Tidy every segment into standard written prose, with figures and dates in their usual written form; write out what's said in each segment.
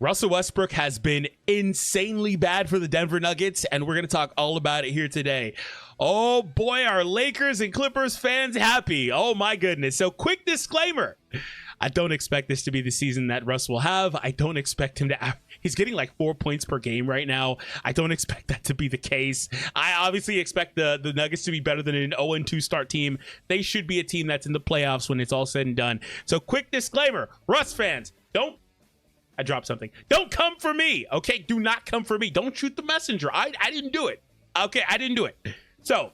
Russell Westbrook has been insanely bad for the Denver Nuggets, and we're going to talk all about it here today. Oh boy, are Lakers and Clippers fans happy. Oh my goodness. So quick disclaimer. I don't expect this to be the season that Russ will have. I don't expect him to. He's getting like 4 points per game right now. I don't expect that to be the case. I obviously expect the Nuggets to be better than an 0-2 start team. They should be a team that's in the playoffs when it's all said and done. So quick disclaimer, Russ fans, I dropped something. Don't come for me, okay? Do not come for me. Don't shoot the messenger. I didn't do it. Okay, I didn't do it. So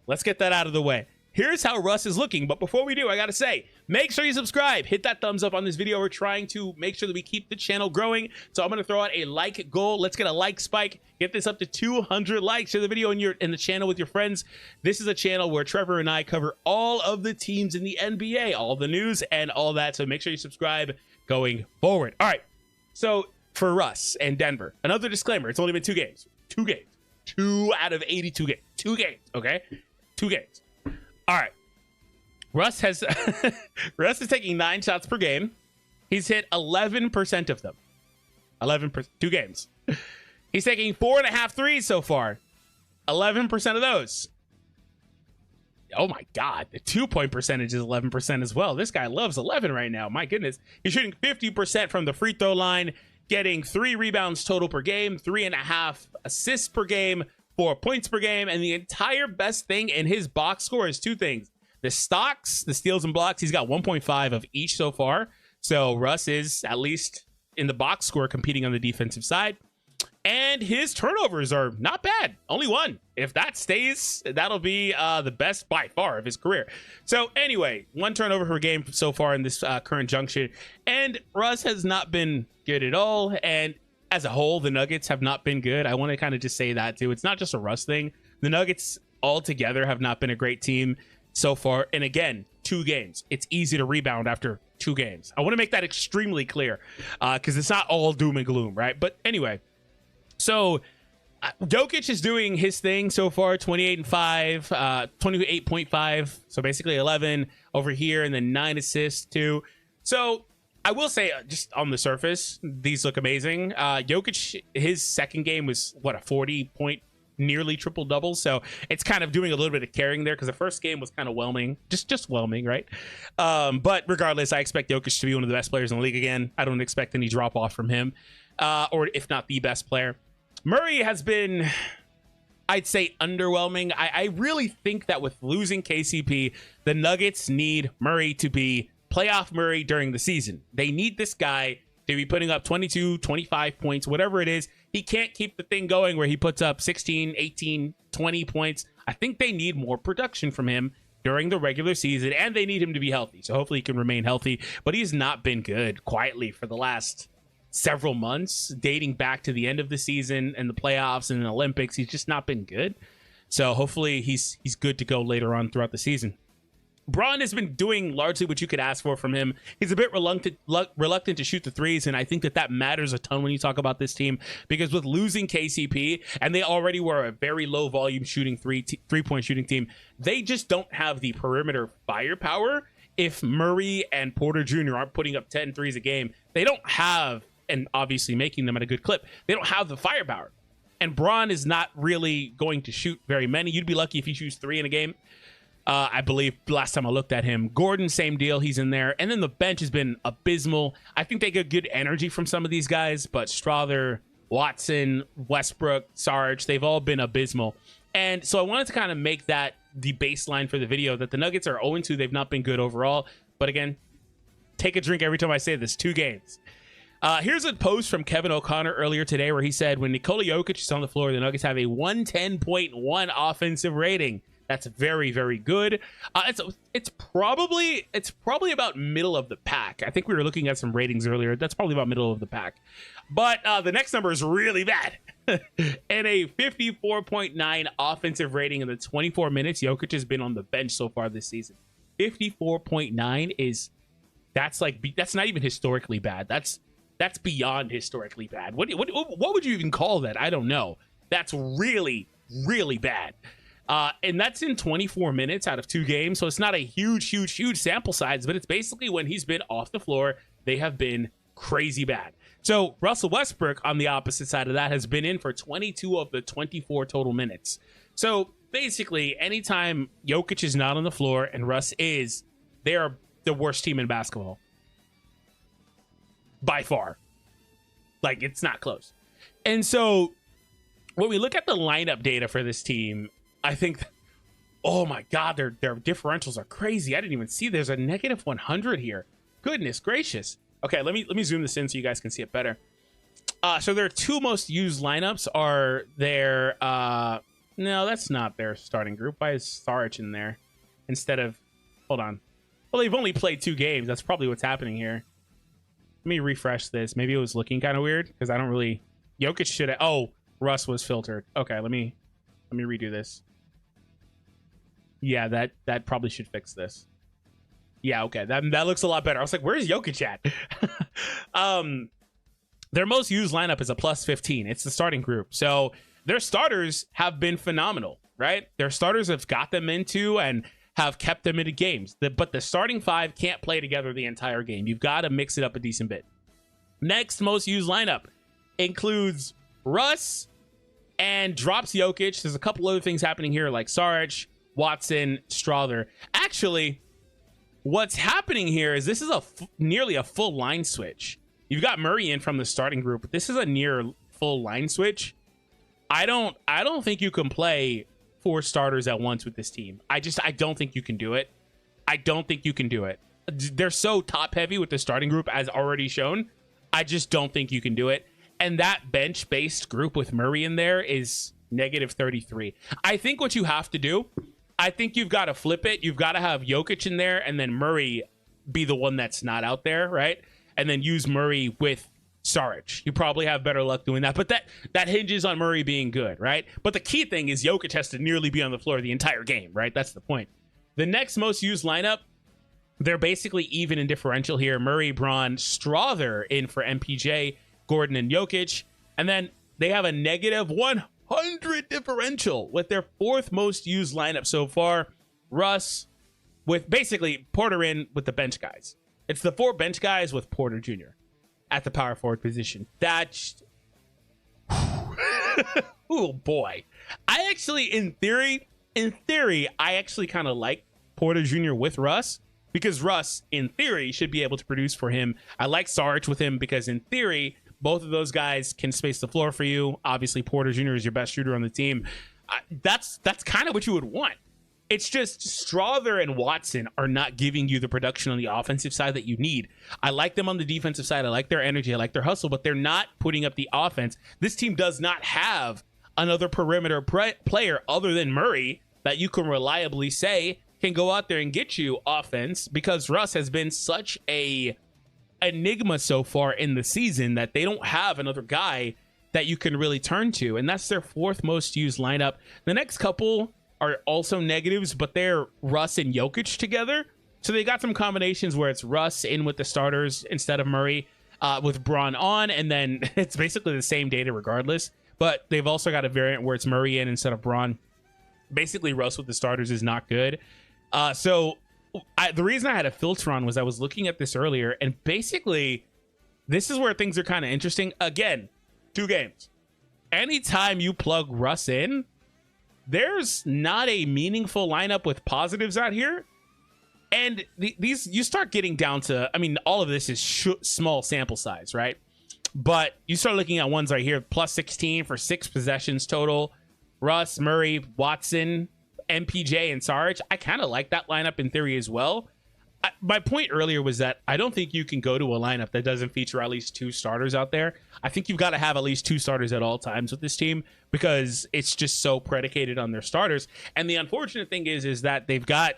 let's get that out of the way. Here's how Russ is looking. But before we do, I got to say, make sure you subscribe. Hit that thumbs up on this video. We're trying to make sure that we keep the channel growing. So I'm going to throw out a like goal. Let's get a like spike. Get this up to 200 likes. Share the video in the channel with your friends. This is a channel where Trevor and I cover all of the teams in the NBA, all the news and all that. So make sure you subscribe going forward. All right. So for Russ and Denver, another disclaimer. It's only been 2 games. 2 games. 2 out of 82 games. 2 games. Okay. 2 games. All right. Russ is taking 9 shots per game. He's hit 11% of them. 11%. 2 games. He's taking 4.5 threes so far. 11% of those. Oh my God. The 2-point percentage is 11% as well. This guy loves 11 right now. My goodness. He's shooting 50% from the free throw line, getting 3 rebounds total per game, 3.5 assists per game, 4 points per game. And the entire best thing in his box score is 2 things. The stocks, the steals and blocks, he's got 1.5 of each so far. So Russ is at least in the box score competing on the defensive side. And his turnovers are not bad. Only 1. If that stays, that'll be the best by far of his career. So anyway, 1 turnover per game so far in this current junction. And Russ has not been good at all. And as a whole, the Nuggets have not been good. I want to kind of just say that too. It's not just a Russ thing. The Nuggets altogether have not been a great team so far. And again, 2 games. It's easy to rebound after 2 games. I want to make that extremely clear because it's not all doom and gloom, right? But anyway. So Jokic is doing his thing so far, 28.5, 28.5. So basically 11 over here and then 9 assists too. So I will say just on the surface, these look amazing. Jokic, his second game was what, a 40-point nearly triple double. So it's kind of doing a little bit of carrying there because the first game was kind of whelming, just whelming, right? But regardless, I expect Jokic to be one of the best players in the league again. I don't expect any drop off from him, or if not the best player. Murray has been, I'd say, underwhelming. I really think that with losing KCP, the Nuggets need Murray to be playoff Murray during the season. They need this guy to be putting up 22, 25 points, whatever it is. He can't keep the thing going where he puts up 16, 18, 20 points. I think they need more production from him during the regular season, and they need him to be healthy. So hopefully he can remain healthy. But he's not been good quietly for the last several months, dating back to the end of the season and the playoffs and the Olympics. He's just not been good. So hopefully he's good to go later on throughout the season. Braun has been doing largely what you could ask for from him. He's a bit reluctant to shoot the threes, and I think that matters a ton when you talk about this team, because with losing KCP, and they already were a very low volume shooting three-point shooting team, they just don't have the perimeter firepower. If Murray and Porter Jr. aren't putting up 10 threes a game, they don't have, and obviously making them at a good clip, they don't have the firepower. And Braun is not really going to shoot very many. You'd be lucky if he shoots 3 in a game. I believe last time I looked at him. Gordon, same deal. He's in there. And then the bench has been abysmal. I think they get good energy from some of these guys, but Strother, Watson, Westbrook, Sarge, they've all been abysmal. And so I wanted to kind of make that the baseline for the video, that the Nuggets are 0-2. They've not been good overall. But again, take a drink every time I say this. 2 games. Here's a post from Kevin O'Connor earlier today where he said, when Nikola Jokic is on the floor, the Nuggets have a 110.1 offensive rating. That's very, very good. It's probably about middle of the pack. I think we were looking at some ratings earlier. That's probably about middle of the pack. But the next number is really bad. And a 54.9 offensive rating in the 24 minutes Jokic has been on the bench so far this season. 54.9 is, that's not even historically bad. That's beyond historically bad. What would you even call that? I don't know. That's really, really bad. And that's in 24 minutes out of 2 games. So it's not a huge sample size, but it's basically when he's been off the floor, they have been crazy bad. So Russell Westbrook on the opposite side of that has been in for 22 of the 24 total minutes. So basically, anytime Jokic is not on the floor and Russ is, they are the worst team in basketball. By far. Like, it's not close. And so when we look at the lineup data for this team, I think, oh my God, their differentials are crazy. I didn't even see there's a negative 100 here. Goodness gracious. Okay, let me zoom this in so you guys can see it better. So their two most used lineups are their no, that's not their starting group. Why is Saric in there instead of, hold on. Well, they've only played 2 games. That's probably what's happening here. Let me refresh this. Maybe it was looking kind of weird because I don't really, Jokic should have, oh, Russ was filtered. Okay, let me redo this. Yeah, that probably should fix this. Yeah, okay. That looks a lot better. I was like, where's Jokic at? Their most used lineup is a plus 15. It's the starting group. So their starters have been phenomenal, right? Their starters have got them into and have kept them into games. But the starting 5 can't play together the entire game. You've got to mix it up a decent bit. Next most used lineup includes Russ and drops Jokic. There's a couple other things happening here like Saric, Watson, Strother. Actually, what's happening here is this is nearly a full line switch. You've got Murray in from the starting group, but this is a near full line switch. I don't think you can play 4 starters at once with this team. I don't think you can do it. I don't think you can do it. They're so top heavy with the starting group as already shown. I just don't think you can do it. And that bench based group with Murray in there is negative 33. I think what you have to do, I think you've got to flip it. You've got to have Jokic in there and then Murray be the one that's not out there, right? And then use Murray with Saric. You probably have better luck doing that, but that hinges on Murray being good, right? But the key thing is Jokic has to nearly be on the floor the entire game, right? That's the point. The next most used lineup, they're basically even in differential here. Murray, Braun, Strother in for MPJ, Gordon, and Jokic. And then they have a negative 100 differential with their 4th most used lineup so far. Russ with basically Porter in with the bench guys. It's the 4 bench guys with Porter Jr. at the power forward position. That's oh boy. I actually, in theory, I actually kind of like Porter Jr. with Russ because Russ, in theory, should be able to produce for him. I like Saric with him because, in theory, both of those guys can space the floor for you. Obviously, Porter Jr. is your best shooter on the team. That's kind of what you would want. It's just Strother and Watson are not giving you the production on the offensive side that you need. I like them on the defensive side. I like their energy. I like their hustle, but they're not putting up the offense. This team does not have another perimeter player other than Murray that you can reliably say can go out there and get you offense because Russ has been such a enigma so far in the season that they don't have another guy that you can really turn to. And that's their 4th most used lineup. The next couple are also negatives, but they're Russ and Jokic together. So they got some combinations where it's Russ in with the starters instead of Murray with Braun on, and then it's basically the same data regardless. But they've also got a variant where it's Murray in instead of Braun. Basically, Russ with the starters is not good. The reason I had a filter on was I was looking at this earlier, and basically, this is where things are kind of interesting. Again, 2 games. Anytime you plug Russ in, there's not a meaningful lineup with positives out here. And these, you start getting down to, I mean, all of this is small sample size, right? But you start looking at ones right here, plus 16 for 6 possessions total. Russ, Murray, Watson, MPJ, and Saric. I kind of like that lineup in theory as well. My point earlier was that I don't think you can go to a lineup that doesn't feature at least 2 starters out there. I think you've got to have at least 2 starters at all times with this team because it's just so predicated on their starters. And the unfortunate thing is that they've got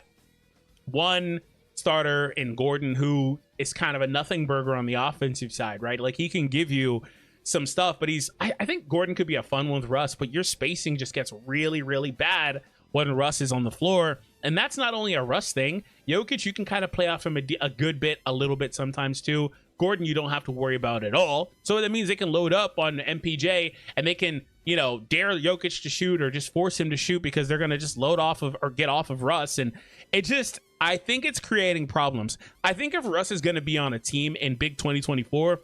one starter in Gordon who is kind of a nothing burger on the offensive side, right? Like he can give you some stuff, but I think Gordon could be a fun one with Russ, but your spacing just gets really, really bad when Russ is on the floor. And that's not only a Russ thing. Jokic, you can kind of play off him a good bit, a little bit sometimes too. Gordon, you don't have to worry about at all. So that means they can load up on MPJ and they can, dare Jokic to shoot or just force him to shoot because they're going to just load off of or get off of Russ. And I think it's creating problems. I think if Russ is going to be on a team in Big 2024,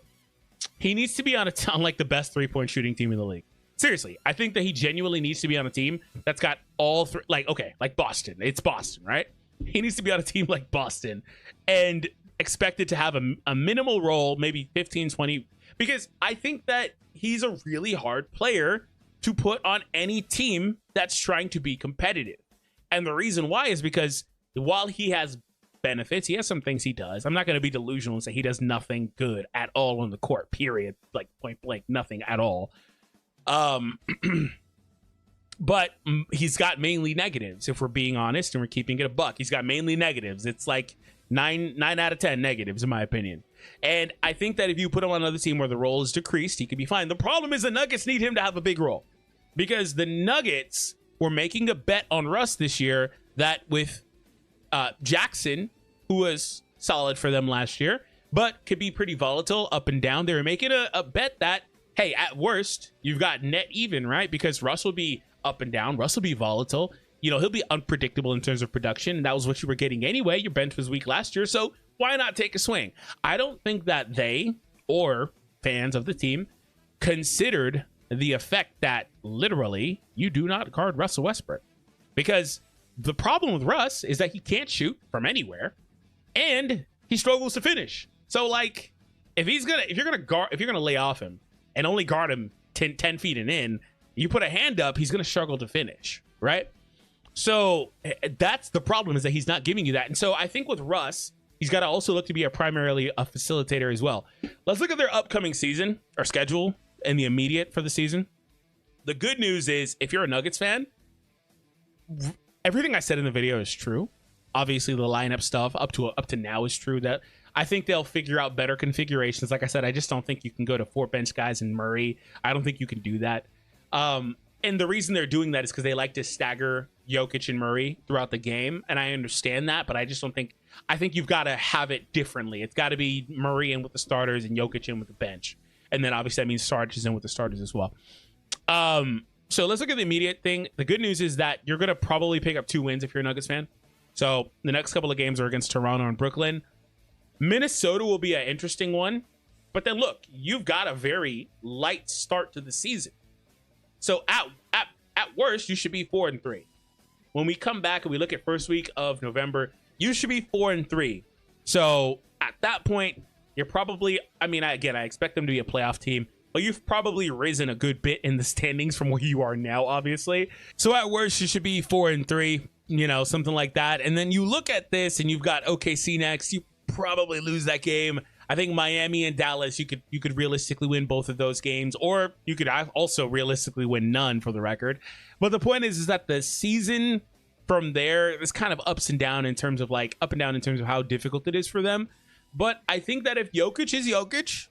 he needs to be on on like the best 3-point shooting team in the league. Seriously, I think that he genuinely needs to be on a team that's got all three. Like, okay, like Boston. It's Boston, right? He needs to be on a team like Boston and expected to have a minimal role, maybe 15, 20, because I think that he's a really hard player to put on any team that's trying to be competitive. And the reason why is because while he has benefits, he has some things he does. I'm not going to be delusional and say he does nothing good at all on the court, period. Like point blank, nothing at all. But he's got mainly negatives, if we're being honest and we're keeping it a buck. He's got mainly negatives. It's like 9 out of 10 negatives, in my opinion. And I think that if you put him on another team where the role is decreased, he could be fine. The problem is the Nuggets need him to have a big role, because the Nuggets were making a bet on Russ this year that with Jackson, who was solid for them last year, but could be pretty volatile up and down. They were making a bet that, hey, at worst, you've got net even, right? Because Russ will be up and down. Russ will be volatile. You know, he'll be unpredictable in terms of production. And that was what you were getting anyway. Your bench was weak last year. So why not take a swing? I don't think that they or fans of the team considered the effect that literally you do not guard Russell Westbrook. Because the problem with Russ is that he can't shoot from anywhere and he struggles to finish. So like if you're gonna lay off him and only guard him 10 feet and in, you put a hand up, he's going to struggle to finish, right? So that's the problem, is that he's not giving you that. And so I think with Russ, he's got to also look to be primarily a facilitator as well. Let's look at their upcoming season or schedule and the immediate for the season. The good news is, if you're a Nuggets fan, everything I said in the video is true. Obviously, the lineup stuff up to now is true. That I think they'll figure out better configurations. Like I said, I just don't think you can go to 4 bench guys and Murray. I don't think you can do that. And the reason they're doing that is because they like to stagger Jokic and Murray throughout the game. And I understand that, but I just don't think, I think you've got to have it differently. It's got to be Murray in with the starters and Jokic in with the bench. And then obviously that means Sarge is in with the starters as well. So let's look at the immediate thing. The good news is that you're going to probably pick up 2 wins if you're a Nuggets fan. So the next couple of games are against Toronto and Brooklyn. Minnesota will be an interesting one. But then look, you've got a very light start to the season. So at worst, you should be 4-3. When we come back and we look at first week of November, you should be 4-3. So at that point, you're probably, I expect them to be a playoff team, but you've probably risen a good bit in the standings from where you are now, obviously. So at worst, you should be 4-3, something like that. And then you look at this and you've got OKC next. You probably lose that game. I think Miami and Dallas, you could realistically win both of those games, or you could also realistically win none, for the record. But the point is that the season from there is kind of up and down in terms of how difficult it is for them. But I think that if Jokic is Jokic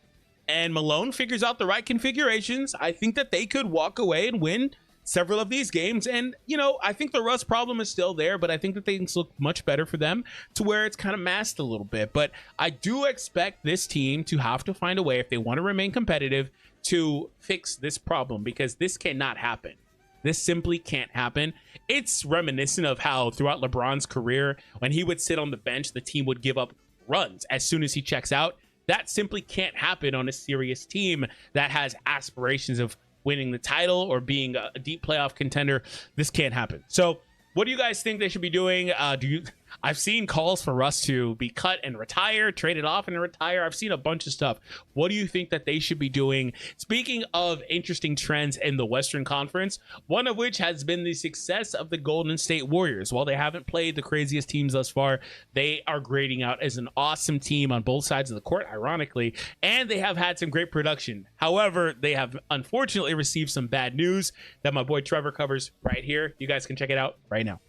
and Malone figures out the right configurations, I think that they could walk away and win several of these games. And, I think the Russ problem is still there, but I think that things look much better for them to where it's kind of masked a little bit. But I do expect this team to have to find a way, if they want to remain competitive, to fix this problem, because this cannot happen. This simply can't happen. It's reminiscent of how throughout LeBron's career, when he would sit on the bench, the team would give up runs as soon as he checks out. That simply can't happen on a serious team that has aspirations of winning the title or being a deep playoff contender. This can't happen. So what do you guys think they should be doing? I've seen calls for Russ to be cut and retire, traded off and retire. I've seen a bunch of stuff. What do you think that they should be doing? Speaking of interesting trends in the Western Conference, one of which has been the success of the Golden State Warriors. While they haven't played the craziest teams thus far, they are grading out as an awesome team on both sides of the court, ironically, and they have had some great production. However, they have unfortunately received some bad news that my boy Trevor covers right here. You guys can check it out right now.